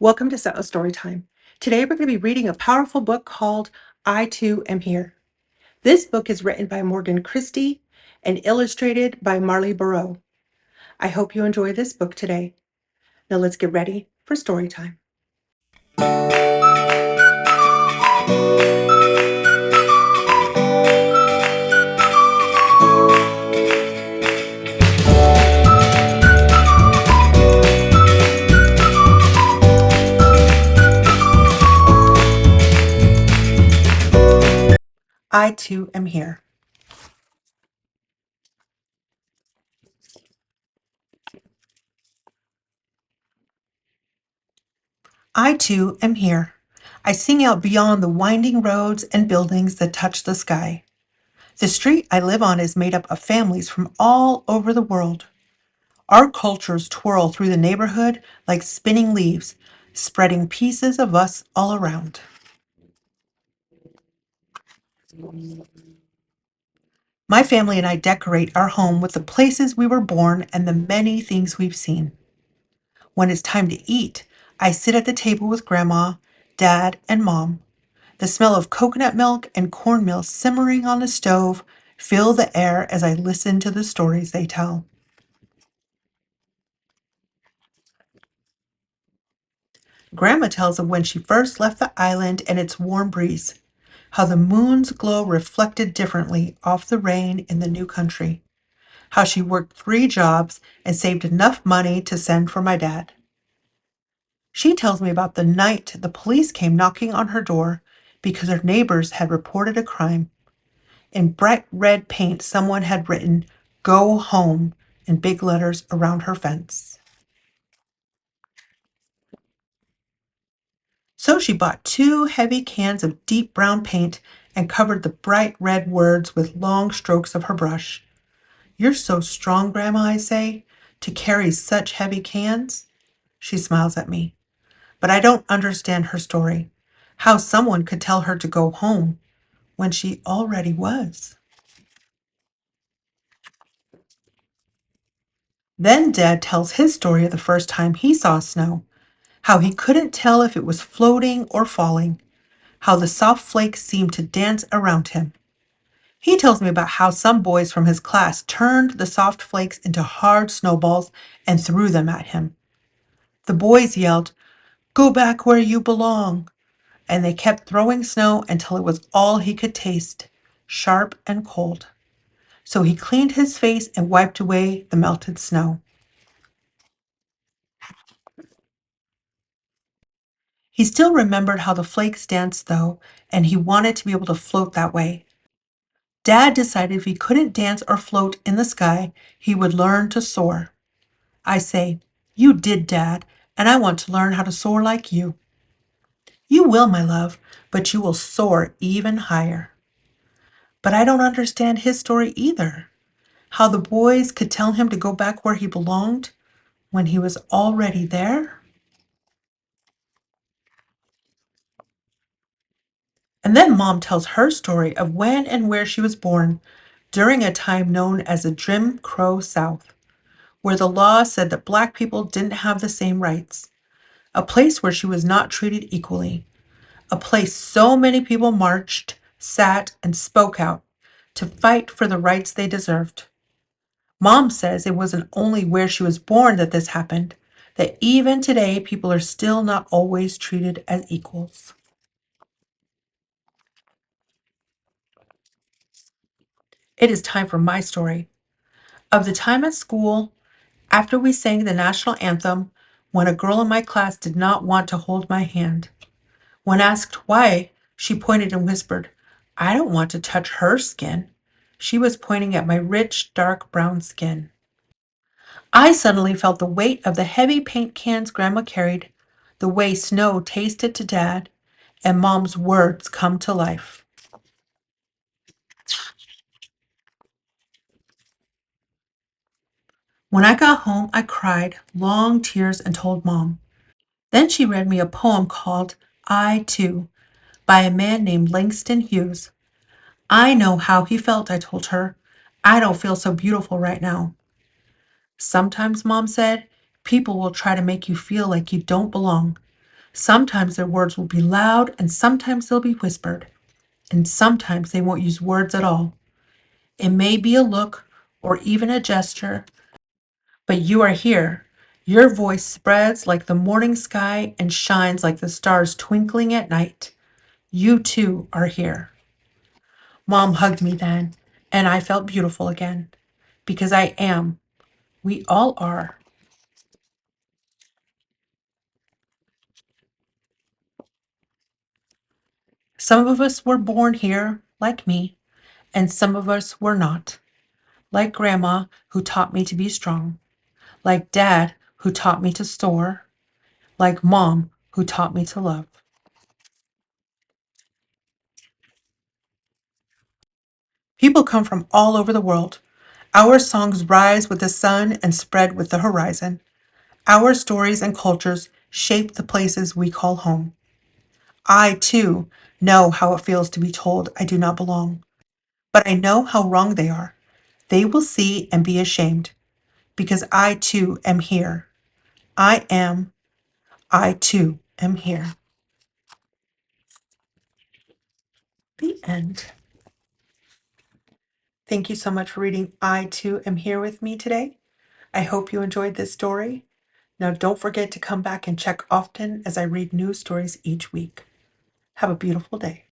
Welcome to Storytime. Today we're going to be reading a powerful book called I Too Am Here. This book is written by Christie and illustrated by Marley Berot. I hope you enjoy this book today. Now let's get ready for Storytime. I Too Am Here. I too am here. I sing out beyond the winding roads and buildings that touch the sky. The street I live on is made up of families from all over the world. Our cultures twirl through the neighborhood like spinning leaves, spreading pieces of us all around. My family and I decorate our home with the places we were born and the many things we've seen. When it's time to eat, I sit at the table with Grandma, Dad, and Mom. The smell of coconut milk and cornmeal simmering on the stove fill the air as I listen to the stories they tell. Grandma tells of when she first left the island and its warm breeze, how the moon's glow reflected differently off the rain in the new country, how she worked 3 jobs and saved enough money to send for my dad. She tells me about the night the police came knocking on her door because her neighbors had reported a crime. In bright red paint, someone had written, "Go home," in big letters around her fence. So she bought 2 heavy cans of deep brown paint and covered the bright red words with long strokes of her brush. "You're so strong, Grandma," I say, "to carry such heavy cans." She smiles at me. But I don't understand her story. How someone could tell her to go home when she already was. Then Dad tells his story of the first time he saw snow, how he couldn't tell if it was floating or falling, how the soft flakes seemed to dance around him. He tells me about how some boys from his class turned the soft flakes into hard snowballs and threw them at him. The boys yelled, "Go back where you belong," and they kept throwing snow until it was all he could taste, sharp and cold. So he cleaned his face and wiped away the melted snow. He still remembered how the flakes danced, though, and he wanted to be able to float that way. Dad decided if he couldn't dance or float in the sky, he would learn to soar. I say, "You did, Dad, and I want to learn how to soar like you." "You will, my love, but you will soar even higher." But I don't understand his story either. How the boys could tell him to go back where he belonged when he was already there? And then Mom tells her story of when and where she was born during a time known as the Jim Crow South, where the law said that Black people didn't have the same rights, a place where she was not treated equally, a place so many people marched, sat, and spoke out to fight for the rights they deserved. Mom says it wasn't only where she was born that this happened, that even today people are still not always treated as equals. It is time for my story of the time at school after we sang the national anthem when a girl in my class did not want to hold my hand. When asked why, she pointed and whispered, "I don't want to touch her skin." She was pointing at my rich, dark brown skin. I suddenly felt the weight of the heavy paint cans Grandma carried, the way snow tasted to Dad, and Mom's words come to life. When I got home, I cried long tears and told Mom. Then she read me a poem called I Too by a man named Langston Hughes. I know how he felt, I told her. I don't feel so beautiful right now. Sometimes, Mom said, people will try to make you feel like you don't belong. Sometimes their words will be loud, and sometimes they'll be whispered, and sometimes they won't use words at all. It may be a look or even a gesture, but you are here. Your voice spreads like the morning sky and shines like the stars twinkling at night. You too are here. Mom hugged me then, and I felt beautiful again. Because I am. We all are. Some of us were born here, like me, and some of us were not. Like Grandma, who taught me to be strong. Like Dad, who taught me to soar. Like Mom, who taught me to love. People come from all over the world. Our songs rise with the sun and spread with the horizon. Our stories and cultures shape the places we call home. I, too, know how it feels to be told I do not belong. But I know how wrong they are. They will see and be ashamed, because I, too, am here. I am. I, too, am here. The end. Thank you so much for reading I, Too, Am Here with me today. I hope you enjoyed this story. Now, don't forget to come back and check often as I read new stories each week. Have a beautiful day.